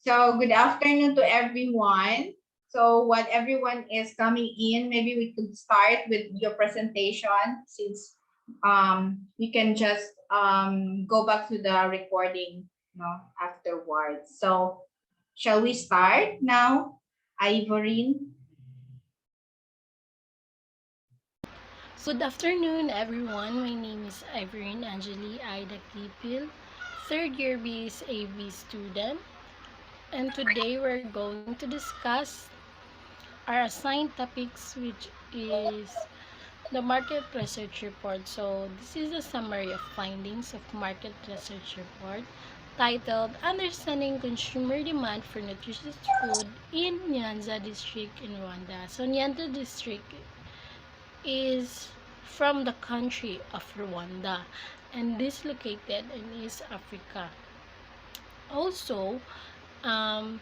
So good afternoon to everyone. So what everyone is coming in, maybe we could start with your presentation since we can just go back to the recording, afterwards. So shall we start now, Ivorine? Good afternoon, everyone. My name is Irene Angeli Ida Kipil, third year BSAB student, and today we're going to discuss our assigned topics, which is the market research report. So, this is a summary of findings of market research report titled Understanding Consumer Demand for Nutritious Food in Nyanza District in Rwanda. So, Nyanza District is from the country of Rwanda and is located in East Africa. Also, um,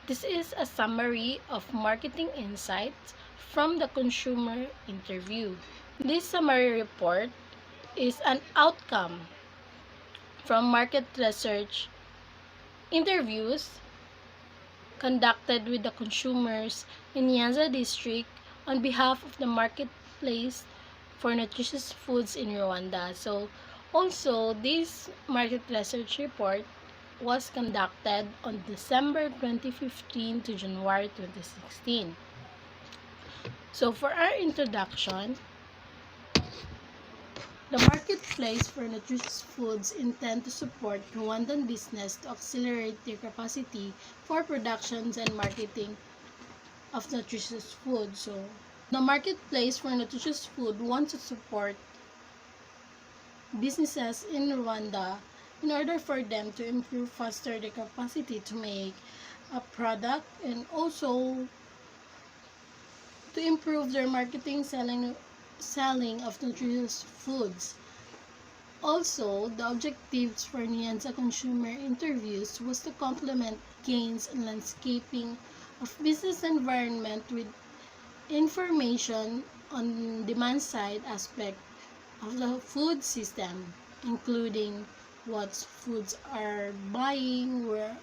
this is a summary of marketing insights from the consumer interview. This summary report is an outcome from market research interviews conducted with the consumers in Nyanza district on behalf of the marketplace for nutritious foods in Rwanda. So, also, this market research report was conducted on December 2015 to January 2016. So, for our introduction, the marketplace for nutritious foods intend to support Rwandan business to accelerate their capacity for productions and marketing of nutritious food. So, the marketplace for nutritious food wants to support businesses in Rwanda in order for them to improve faster their capacity to make a product and also to improve their marketing selling of nutritious foods. Also, the objectives for Nyanza consumer interviews was to complement gains in landscaping of business environment with information on demand side aspect of the food system, including what foods are buying, where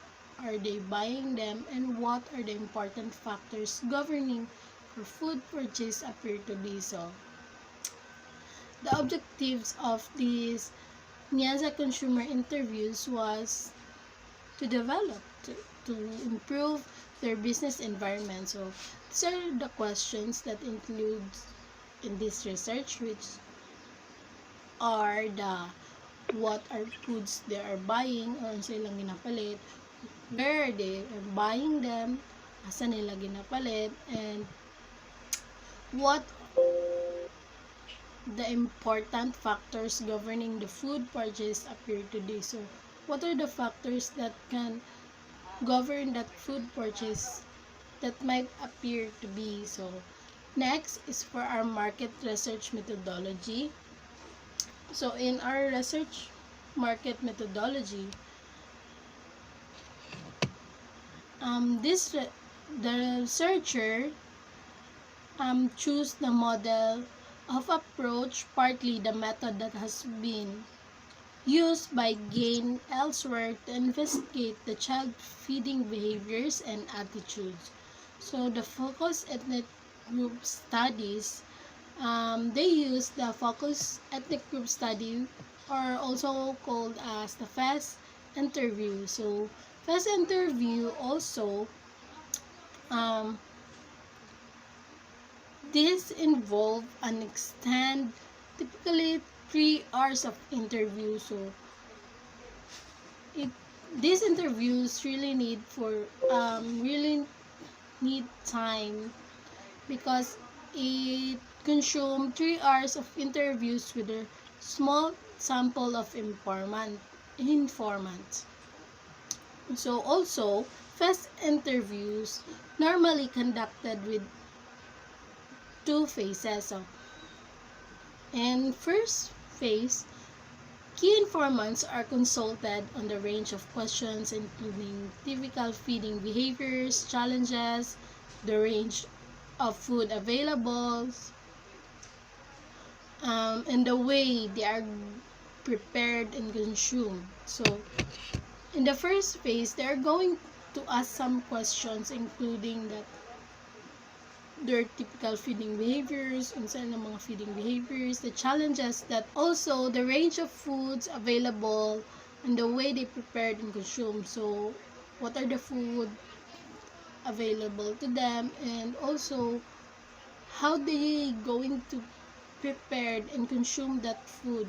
are they buying them, and what are the important factors governing for food purchase appear to be so. The objectives of these Nyanza consumer interviews was to develop, to improve their business environment. So these are the questions that include in this research, which are the what are foods they are buying or sa ilang ginapalit, where are they are buying them, asa nila ginapalit, and what the important factors governing the food purchase appear today. So, what are the factors that can govern that food purchase that might appear to be? So, next is for our market research methodology. So, in our research market methodology, the researcher choose the model of approach, partly the method that has been used by Gain elsewhere to investigate the child feeding behaviors and attitudes. So the focus ethnic group studies, they use the focus ethnic group study, or also called as the FAST interview. So FAST interview also, um, this involve an extend typically 3 hours of interview. So it these interviews really need time because it consumed 3 hours of interviews with a small sample of informants. So also, first interviews normally conducted with two phases. So, in first phase, key informants are consulted on the range of questions including typical feeding behaviors, challenges, the range of food available, and the way they are prepared and consumed. So, In the first phase, they're going to ask some questions including that their typical feeding behaviors, unsa ng mga feeding behaviors, the challenges that also the range of foods available and the way they prepared and consumed. So, what are the food available to them and also how they going to prepare and consume that food.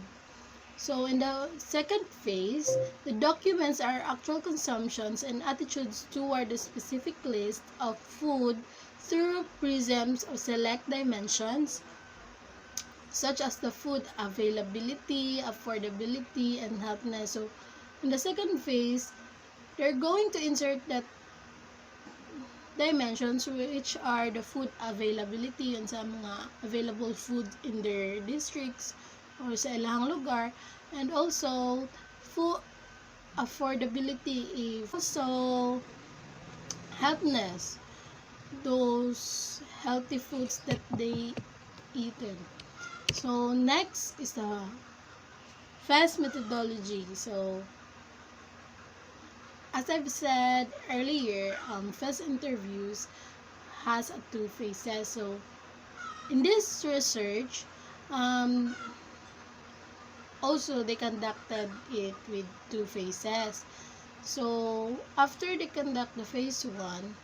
So in the second phase, the documents are actual consumptions and attitudes toward the specific list of food through prisms of select dimensions such as the food availability, affordability, and healthiness. So in the second phase, they're going to insert that dimensions which are the food availability and sa mga available food in their districts or sa ilang lugar, and also food affordability if also healthness, those healthy foods that they eaten. So next is the fast methodology. So as I've said earlier, fast interviews has a two phases. So in this research, also they conducted it with two phases. So after they conduct the phase one,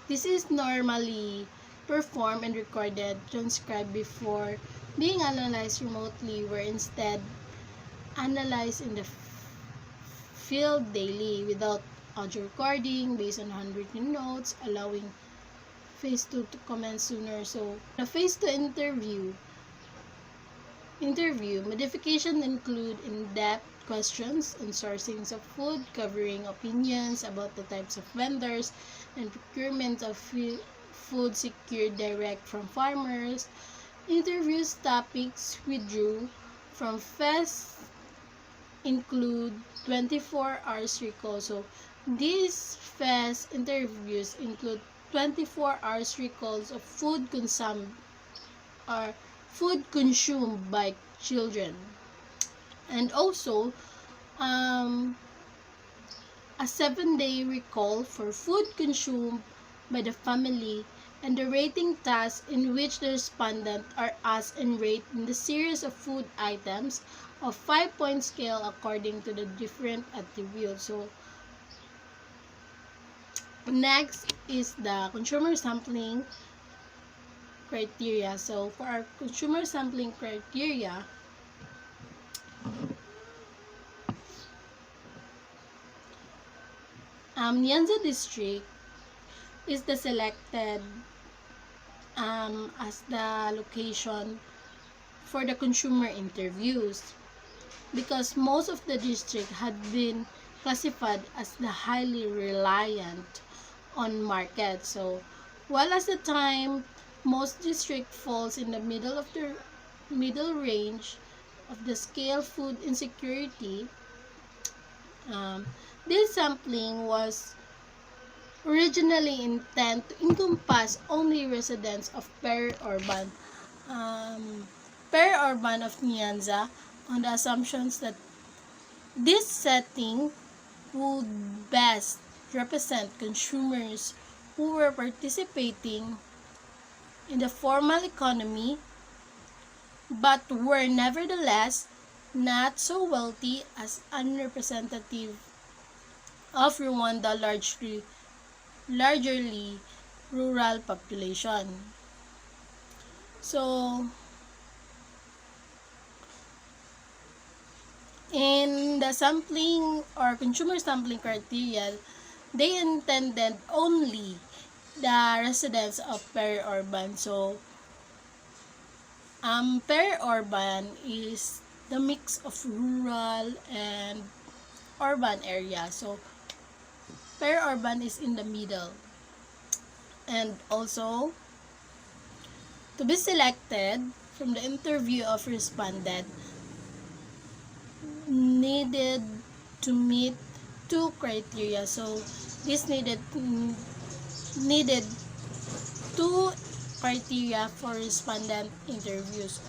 this is normally performed and recorded, transcribed before being analyzed remotely, where instead analyzed in the field daily without audio recording based on handwritten notes, allowing phase 2 to commence sooner. So the phase 2 interview modification include in-depth questions on sourcings of food, covering opinions about the types of vendors and procurement of food secured direct from farmers. Interviews topics withdrew from phase include 24 hours recall. So these phase interviews include 24 hours recalls of food consumed or food consumed by children, and also a 7-day recall for food consumed by the family, and the rating task in which the respondent are asked and rate in the series of food items of 5-point scale according to the different attributes. So next is the consumer sampling criteria. So for our consumer sampling criteria, Nyanza District is the selected as the location for the consumer interviews because most of the district had been classified as the highly reliant on market. So while at the time most district falls in the middle of the middle range of the scale food insecurity, this sampling was originally intended to encompass only residents of peri-urban of Nyanza on the assumptions that this setting would best represent consumers who were participating in the formal economy but were nevertheless not so wealthy as unrepresentative of Rwanda largely rural population. So in the sampling or consumer sampling criteria, they intended only the residents of peri-urban. So peri-urban is the mix of rural and urban area. So peri-urban is in the middle. And also, to be selected from the interview of respondent needed to meet two criteria. So this needed two criteria for respondent interviews.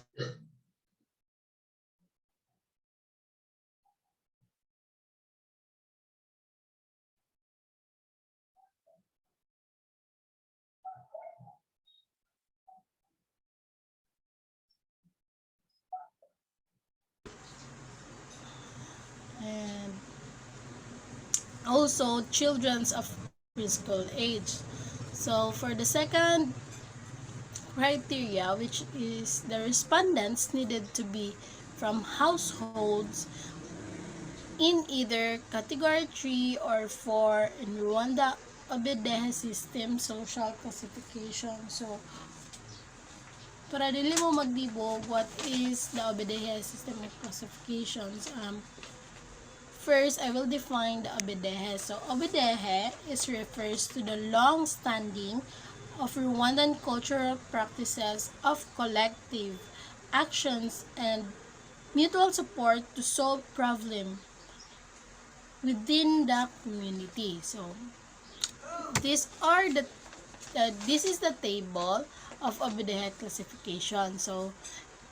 also children's of preschool age. So for the second criteria, which is the respondents needed to be from households in either category 3 or 4 in Rwanda Obedehe System Social Classification. So, para dili mo maglibog, what is the Obedehe System of Classifications? First, I will define the Obedehe. So, Obedehe refers to the long-standing of Rwandan cultural practices of collective actions and mutual support to solve problems within the community. So, this is the table of Obedehe classification. So,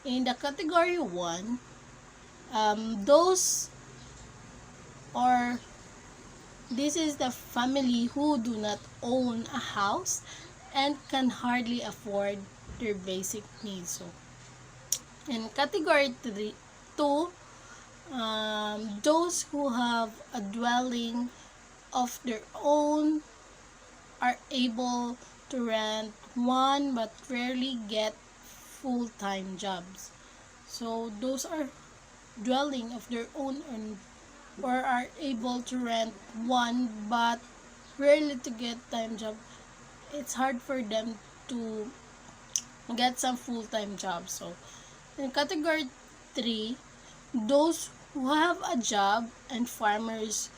in the category 1, those or this is the family who do not own a house and can hardly afford their basic needs. So, in category 2, those who have a dwelling of their own are able to rent one but rarely get full-time jobs. So those are dwelling of their own or are able to rent one but rarely to get time job. It's hard for them to get some full-time jobs. So in category 3, those who have a job and farmers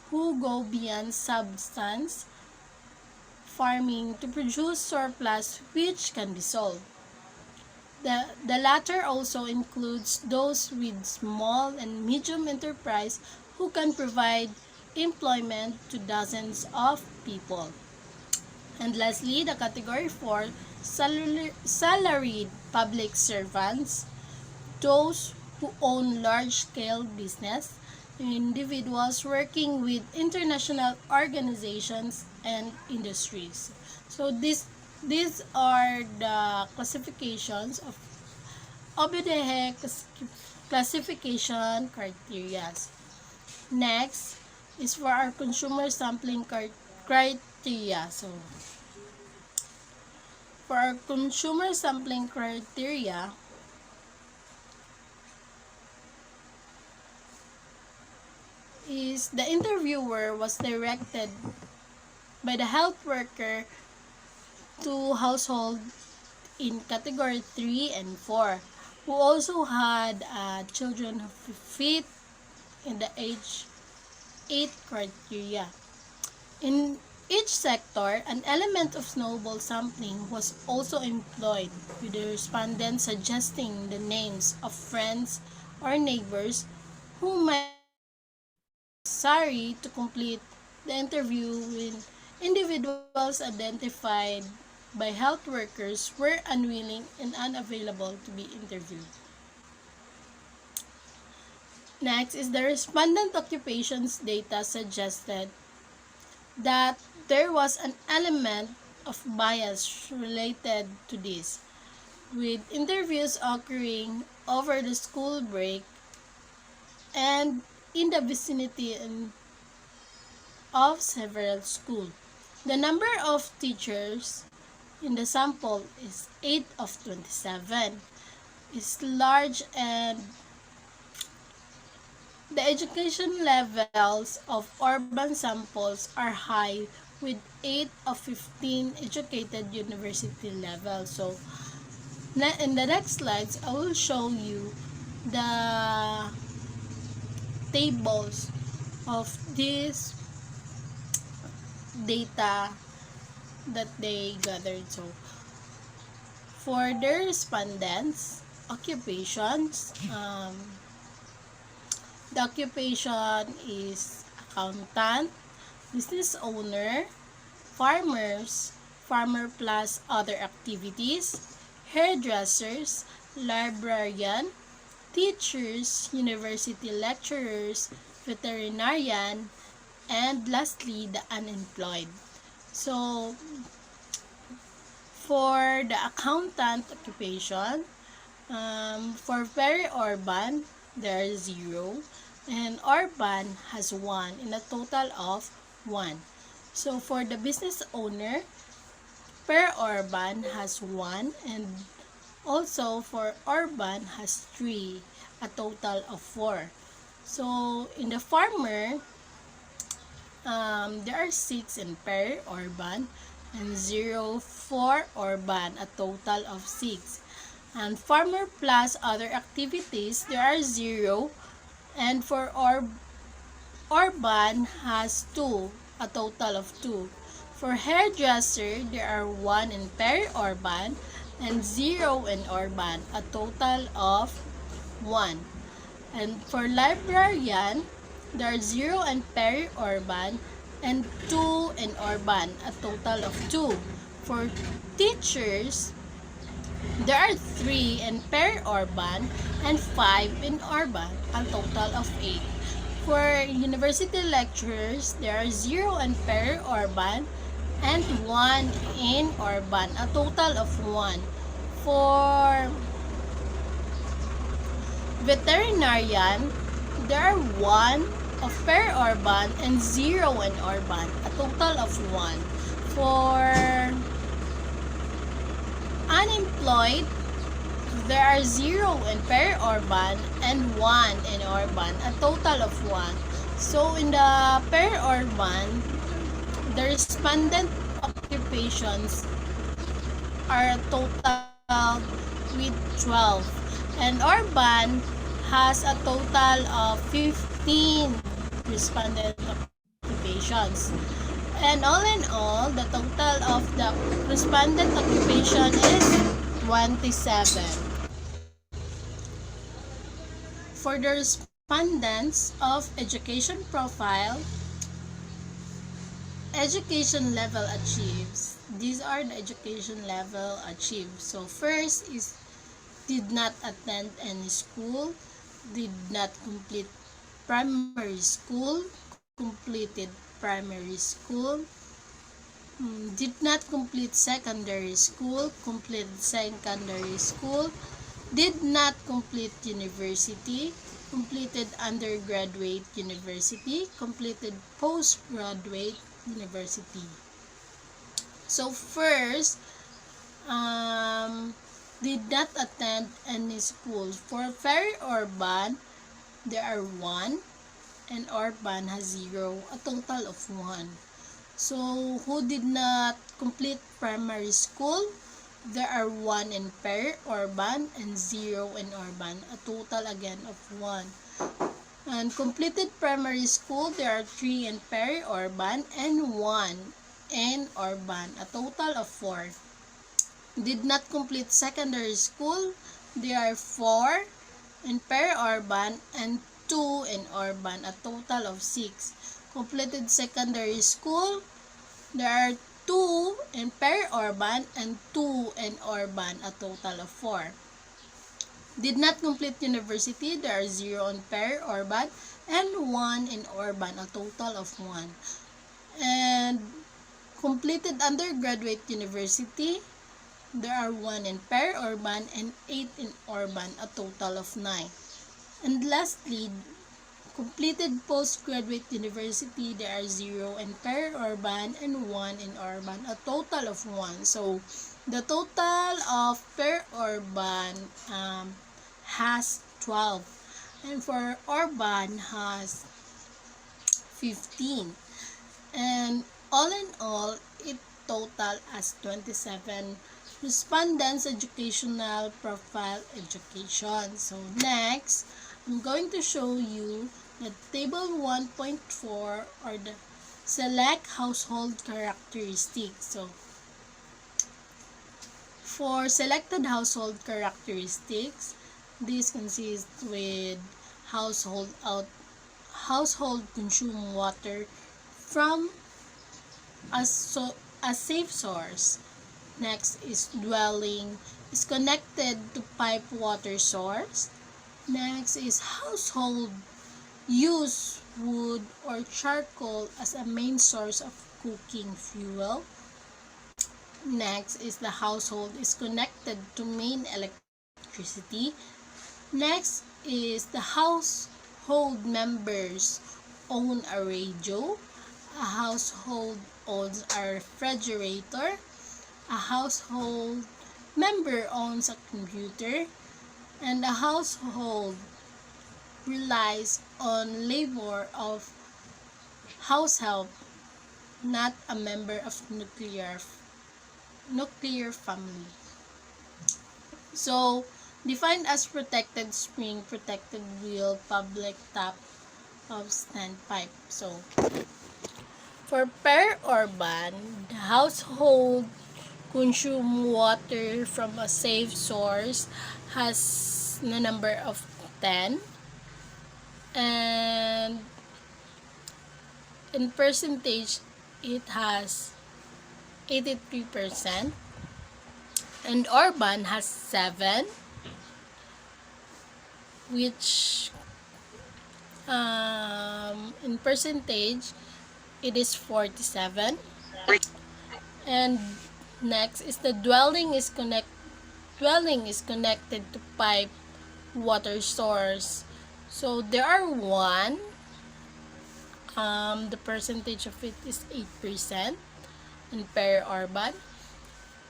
who go beyond substance farming to produce surplus which can be sold. The latter also includes those with small and medium enterprise who can provide employment to dozens of people. And lastly, the category 4, salaried public servants, those who own large-scale business, individuals working with international organizations and industries. So these are the classifications of Obedehe classification criteria. Next is for our consumer sampling criteria. So for our consumer sampling criteria, is the interviewer was directed by the health worker to household in category 3 and 4 who also had children who fit in the age 8 criteria. In each sector, an element of snowball sampling was also employed, with the respondents suggesting the names of friends or neighbors who might necessary to complete the interview when individuals identified by health workers were unwilling and unavailable to be interviewed. Next is the Respondent Occupations data suggested that there was an element of bias related to this, with interviews occurring over the school break and in the vicinity of several schools. The number of teachers in the sample is 8 of 27. It's large, and the education levels of urban samples are high, with 8 of 15 educated university level. So, in the next slides, I will show you the tables of this data that they gathered. So, for the respondents, occupations, the occupation is accountant, business owner, farmers, farmer plus other activities, hairdressers, librarian, teachers, university lecturers, veterinarian, and lastly, the unemployed. So, for the accountant occupation, for very urban, there is 0. and urban has 1 in a total of 1. So for the business owner, per urban has 1 and also for urban has 3, a total of 4. So in the farmer, there are 6 in per urban and 0 for urban, a total of 6. And farmer plus other activities, there are 0 and for urban has 2, a total of 2. For hairdresser, there are 1 in per urban and 0 in urban, a total of 1. And for librarian, there are 0 in peri-urban and 2 in urban, a total of 2. For teachers, there are 3 in peri-urban and 5 in urban, a total of 8. For university lecturers, there are 0 in peri-urban and 1 in urban, a total of 1. For veterinarian, there are 1 of per-urban and 0 in urban, a total of 1. For unemployed, there are 0 in per-urban and 1 in urban, a total of 1. So in the per-urban, the respondent occupations are total with 12. And urban has a total of 15 respondent occupations. And all in all, the total of the respondent occupation is 27. For the respondents of education profile, education level achieves. These are the education level achieved. So first is did not attend any school, did not complete primary school, completed primary school, did not complete secondary school, completed secondary school, did not complete university, completed undergraduate university, completed postgraduate university. So first, did not attend any school. For very urban, there are 1 and urban has 0, a total of 1. So who did not complete primary school? There are 1 in peri-urban and 0 in urban, a total again of 1. And completed primary school, there are 3 in peri-urban and 1 in urban, a total of 4. Did not complete secondary school, there are 4 in peri-urban and 2 in urban, a total of 6. Completed secondary school, there are 2 in peri-urban and 2 in urban, a total of 4. Did not complete university, there are 0 in peri-urban and 1 in urban, a total of 1. And completed undergraduate university, there are 1 in peri-urban and 8 in urban, a total of 9. And lastly, completed postgraduate university, there are 0 in peri-urban and 1 in urban, a total of 1. So, the total of peri-urban has 12. And for urban has 15. And all in all, it total as 27 respondents educational profile education. So next, I'm going to show you the table 1.4 or the select household characteristics. So for selected household characteristics, this consists with household consume water from a safe source. Next is dwelling is connected to pipe water source. Next is household use wood or charcoal as a main source of cooking fuel. Next is the household is connected to main electricity. Next is the household members own a radio, a household owns a refrigerator, a household member owns a computer, and a household relies on labor of house help, not a member of nuclear family. So, defined as protected spring, protected wheel, public tap of standpipe. So, for per urban, the household consume water from a safe source has the number of 10, and in percentage it has 83%, and urban has 7, which in percentage it is 47. And next is the dwelling is connected to pipe water source. So there are 1, the percentage of it is 8% in per urban,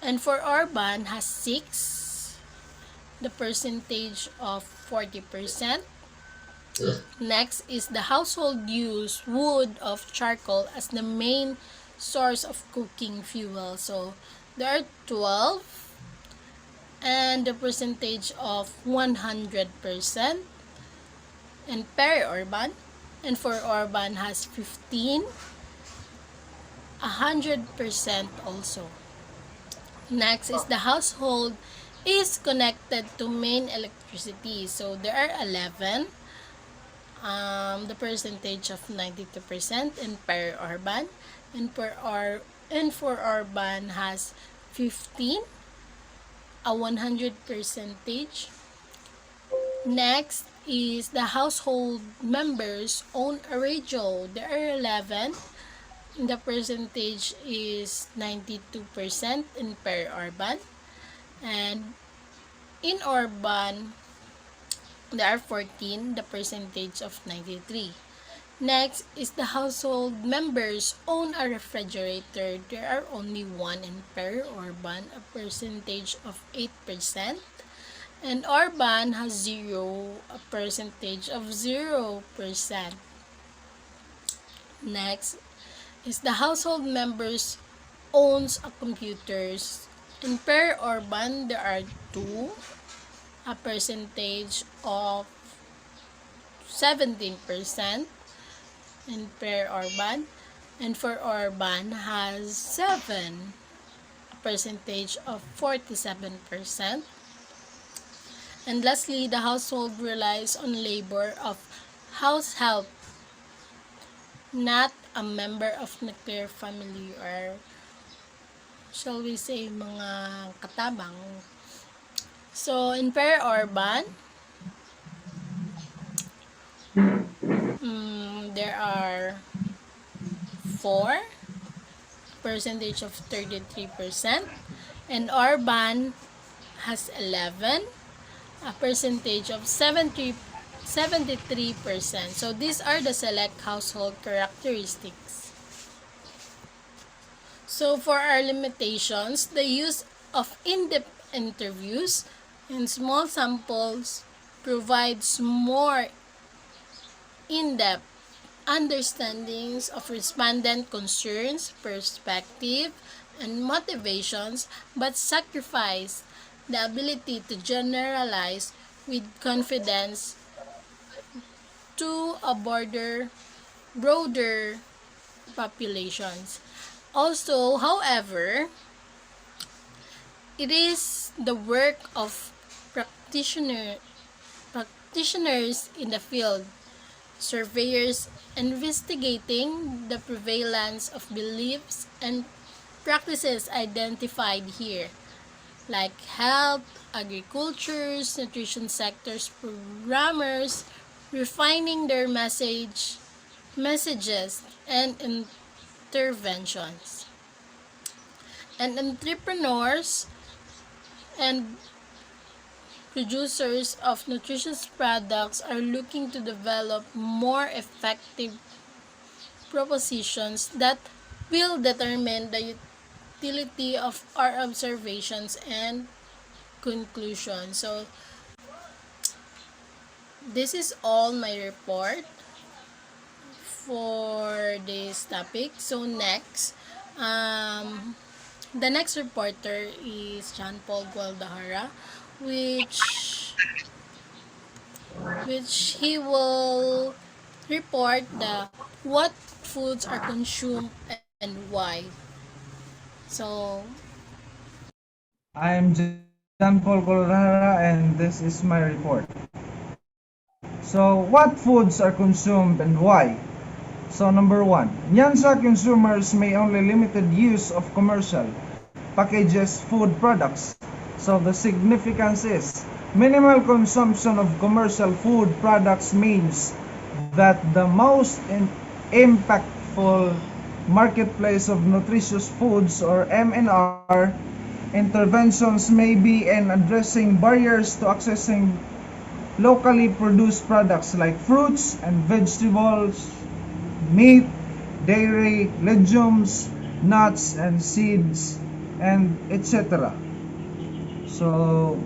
and for urban has 6, the percentage of 40%. Next is the household use wood of charcoal as the main source of cooking fuel. So there are 12, and the percentage of 100% in peri-urban, and for urban has 15, 100% also. Next is the household is connected to main electricity. So there are 11, the percentage of 92% in peri-urban, and for urban has 15, a 100 percentage. Next is the household members own a radio. There are 11. The percentage is 92% in peri-urban. And in urban, there are 14, the percentage of 93. Next is the household members own a refrigerator. There are only 1 in peri-urban, a percentage of 8%. And urban has 0, a percentage of 0%. Next is the household members owns a computers. In peri-urban, there are 2, a percentage of 17% in peri-urban, and for urban has 7, a percentage of 47%. And lastly, the household relies on labor of house help, not a member of nuclear family, or shall we say mga katabang. So in peri-urban, there are 4, percentage of 33%, and urban has 11, a percentage of 73%. So these are the select household characteristics. So for our limitations, the use of in-depth interviews and small samples provides more in-depth understandings of respondent concerns, perspective, and motivations, but sacrifice the ability to generalize with confidence to a broader populations. Also, however, it is the work of practitioners in the field, surveyors investigating the prevalence of beliefs and practices identified here, like health, agriculture, nutrition sectors, programmers, refining their messages, and interventions. And entrepreneurs and producers of nutritious products are looking to develop more effective propositions that will determine the utility of our observations and conclusions. So, this is all my report for this topic. So, um, the next reporter is John Paul Gualdahara, which which he will report the what foods are consumed and why. So, I'm John Paul Colorara and this is my report. So, what foods are consumed and why? So, number one, Nyansa consumers may only limited use of commercial packages food products. So, the significance is minimal consumption of commercial food products means that the most impactful marketplace of nutritious foods or MNR interventions may be in addressing barriers to accessing locally produced products like fruits and vegetables, meat, dairy, legumes, nuts and seeds, and etc. So,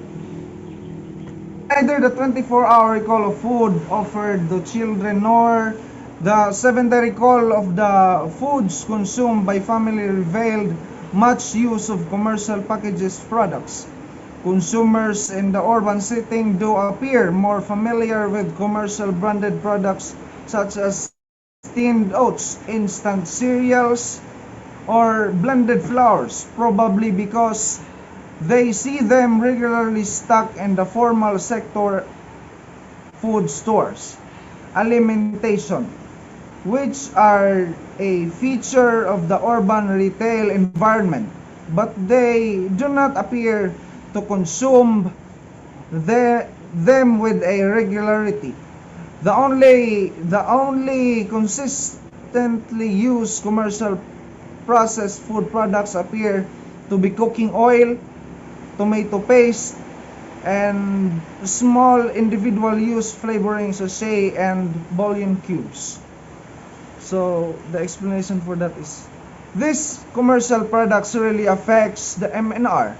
neither the 24-hour recall of food offered to children nor the 7-day recall of the foods consumed by family revealed much use of commercial packages products. Consumers in the urban setting do appear more familiar with commercial branded products such as tinned oats, instant cereals, or blended flours, probably because they see them regularly stocked in the formal sector food stores. Alimentation, which are a feature of the urban retail environment, but they do not appear to consume them with a regularity. The only consistently used commercial processed food products appear to be cooking oil, tomato paste, and small individual use flavoring sachet and bouillon cubes. So the explanation for that is this commercial products really affects the MNR,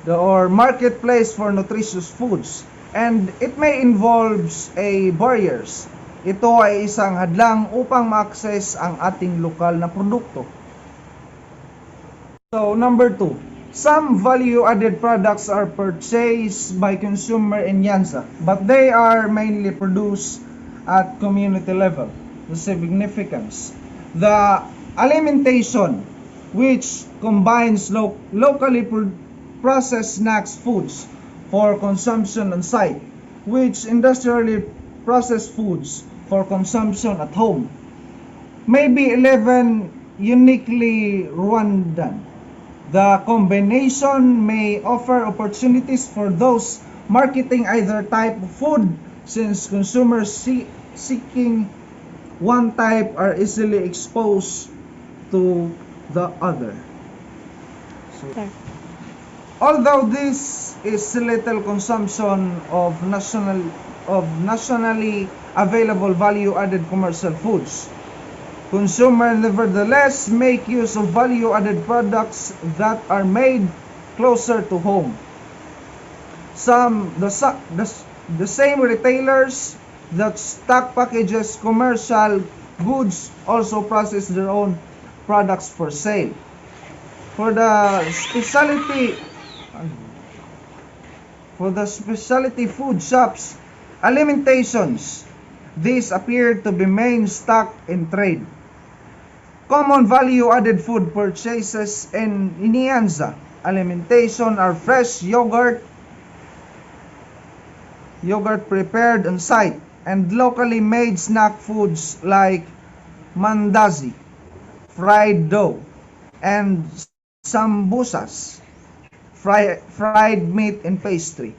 or marketplace for nutritious foods, and it may involves a barriers. Ito ay isang hadlang upang ma-access ang ating lokal na produkto. So number 2, some value-added products are purchased by consumer in Nyanza, but they are mainly produced at community level. The significance, the alimentation, which combines locally processed snacks foods for consumption on site, which industrially processed foods for consumption at home, maybe 11 uniquely Rwandan. The combination may offer opportunities for those marketing either type of food, since consumers seeking one type are easily exposed to the other. So, although this is little consumption of nationally available value-added commercial foods, consumers nevertheless make use of value-added products that are made closer to home. The same retailers that stock packages commercial goods also process their own products for sale. For the specialty food shops, alimentations, these appear to be main stock in trade. Common value-added food purchases in Nyanza alimentation are fresh yogurt prepared on site, and locally made snack foods like mandazi, fried dough, and sambusas, fried meat and pastry,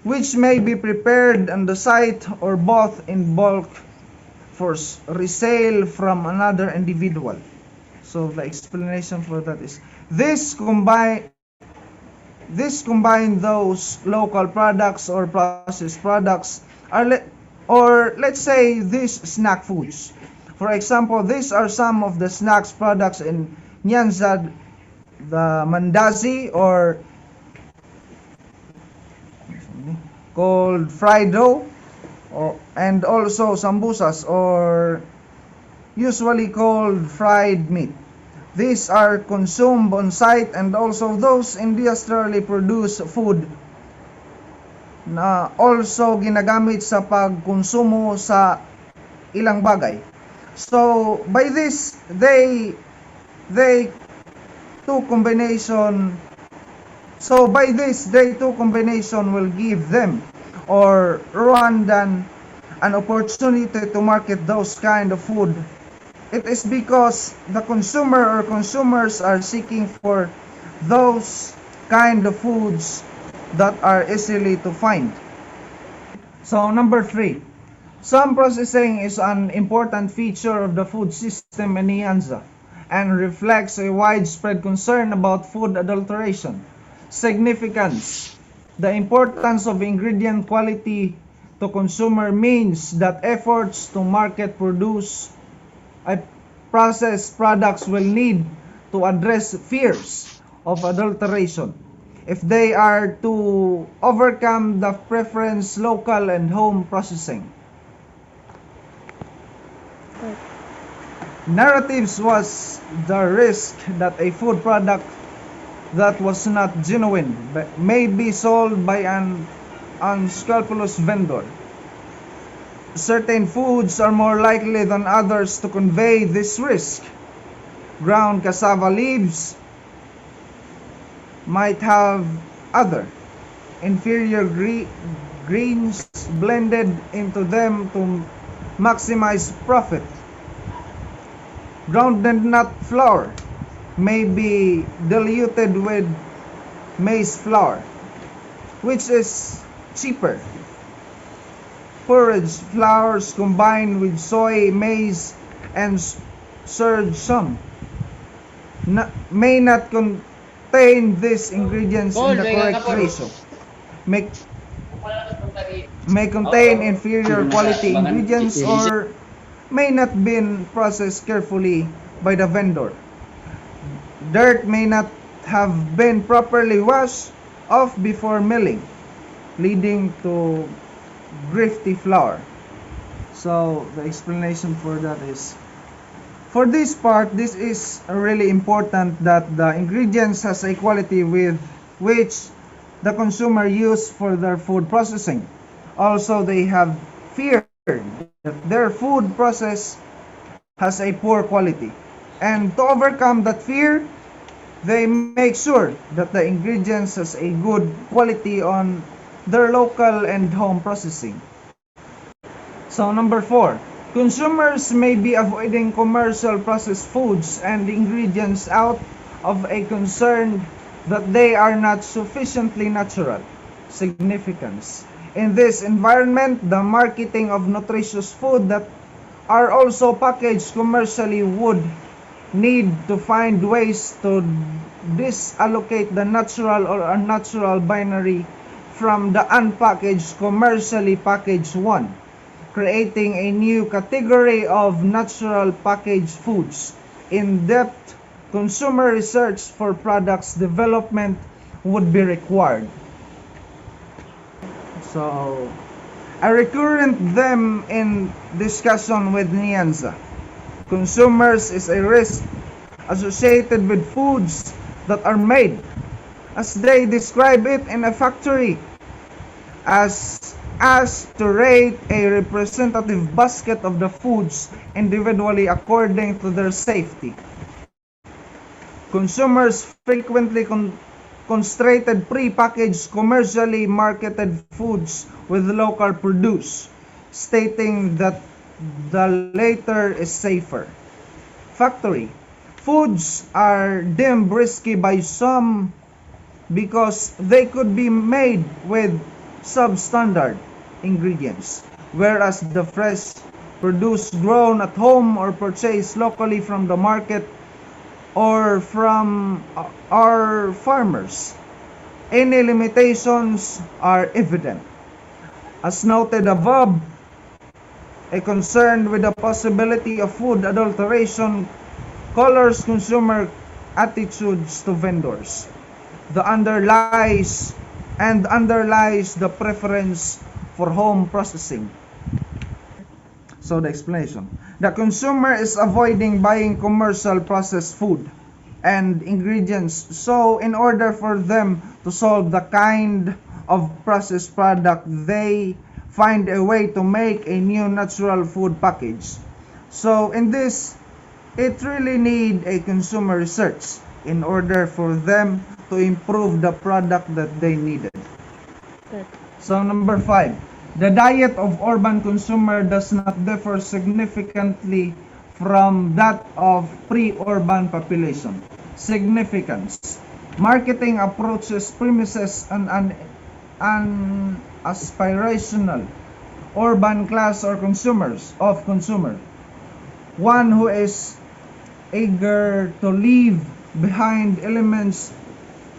which may be prepared on the site or both in bulk for resale from another individual. So the explanation for that is this this combine those local products or processed products or let's say these snack foods. For example, these are some of the snacks products in Nyanza, the mandazi or called fried dough, and also sambusas or usually called fried meat. These are consumed on site, and also those industrially produced food na also ginagamit sa pagkonsumo sa ilang bagay. So by this they two combination they two combination will give them or Rwandan an opportunity to market those kind of food. It is because the consumer or consumers are seeking for those kind of foods that are easily to find. So number 3, some processing is an important feature of the food system in Nyanza and reflects a widespread concern about food adulteration. Significance. The importance of ingredient quality to consumer means that efforts to market produce processed products will need to address fears of adulteration if they are to overcome the preference local and home processing. Narratives was the risk that a food product that was not genuine may be sold by an unscrupulous vendor. Certain foods are more likely than others to convey this risk. Ground cassava leaves might have other inferior greens blended into them to maximize profit. Grounded nut flour may be diluted with maize flour, which is cheaper. Porridge flours combined with soy, maize, and sorghum may not contain these ingredients in the correct ratio. May contain inferior quality ingredients or may not be processed carefully by the vendor. Dirt may not have been properly washed off before milling, leading to grifty flour. So the explanation for that is, for this part, this is really important that the ingredients has a quality with which the consumer use for their food processing. Also, they have feared that their food process has a poor quality. And to overcome that fear, they make sure that the ingredients has a good quality on their local and home processing. So number 4, consumers may be avoiding commercial processed foods and ingredients out of a concern that they are not sufficiently natural. Significance. In this environment, the marketing of nutritious food that are also packaged commercially would need to find ways to disallocate the natural or unnatural binary from the unpackaged commercially packaged one, creating a new category of natural packaged foods. In-depth consumer research for products development would be required. So, a recurrent theme in discussion with Nyanza consumers is a risk associated with foods that are made, as they describe it, in a factory, as to rate a representative basket of the foods individually according to their safety. Consumers frequently constrated pre-packaged commercially marketed foods with local produce, stating that the latter is safer. Factory foods are deemed risky by some because they could be made with substandard ingredients, whereas the fresh produce grown at home or purchased locally from the market or from our farmers any limitations are evident. As noted above, a concern with the possibility of food adulteration colors consumer attitudes to vendors. The underlies the preference for home processing. So the explanation. The consumer is avoiding buying commercial processed food and ingredients. So in order for them to solve the kind of processed product, they find a way to make a new natural food package. So in this, it really need a consumer research in order for them to improve the product that they needed. So number 5, the diet of urban consumer does not differ significantly from that of pre-urban population. Significance. Marketing approaches premises an aspirational urban class or consumer, one who is eager to leave behind elements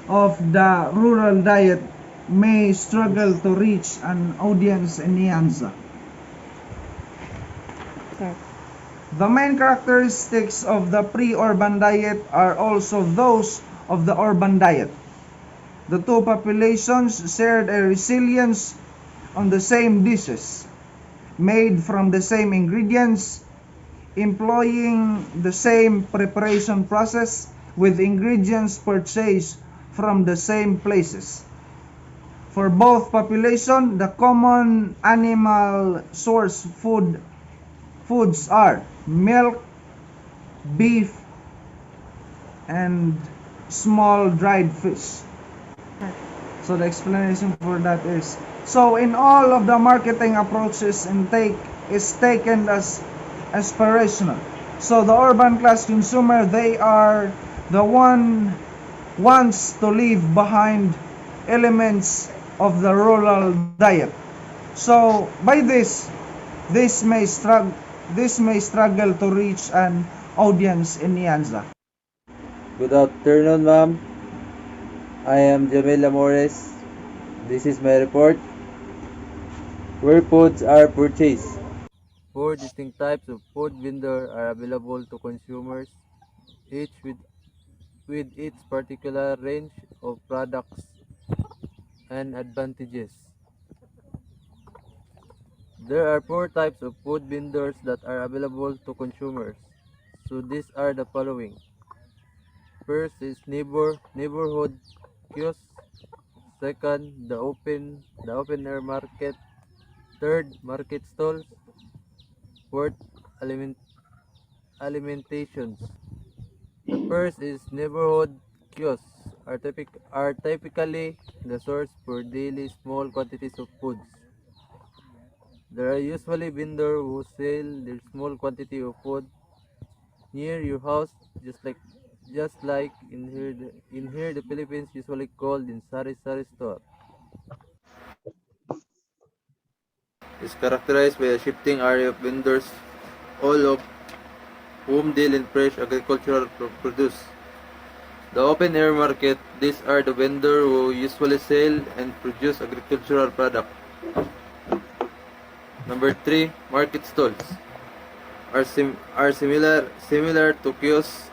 of the rural diet may struggle to reach an audience in Nyanza. The main characteristics of the pre-urban diet are also those of the urban diet. The two populations shared a resilience on the same dishes, made from the same ingredients, employing the same preparation process, with ingredients purchased from the same places. For both populations, the common animal source foods are milk, beef, and small dried fish. So the explanation for that is, so in all of the marketing approaches intake is taken as aspirational. So the urban class consumer, they are the one wants to leave behind elements of the rural diet. So by this may struggle to reach an audience in Nyanza. Good afternoon, ma'am. I am Jamil Amores. This is my report. Where foods are purchased. Four distinct types of food vendor are available to consumers, each with its particular range of products and advantages. There are four types of food vendors that are available to consumers. So these are the following. First is neighborhood kiosk. Second, the open air market. Third, market stalls. Fourth, alimentations. The first is neighborhood kiosks are typically the source for daily small quantities of foods. There are usually vendors who sell their small quantity of food near your house, just like in here the Philippines usually called in sari-sari store. Is characterized by a shifting area of vendors, all of whom deal in fresh agricultural produce. The open air market, these are the vendors who usually sell and produce agricultural products. Number 3, market stalls are similar to kiosks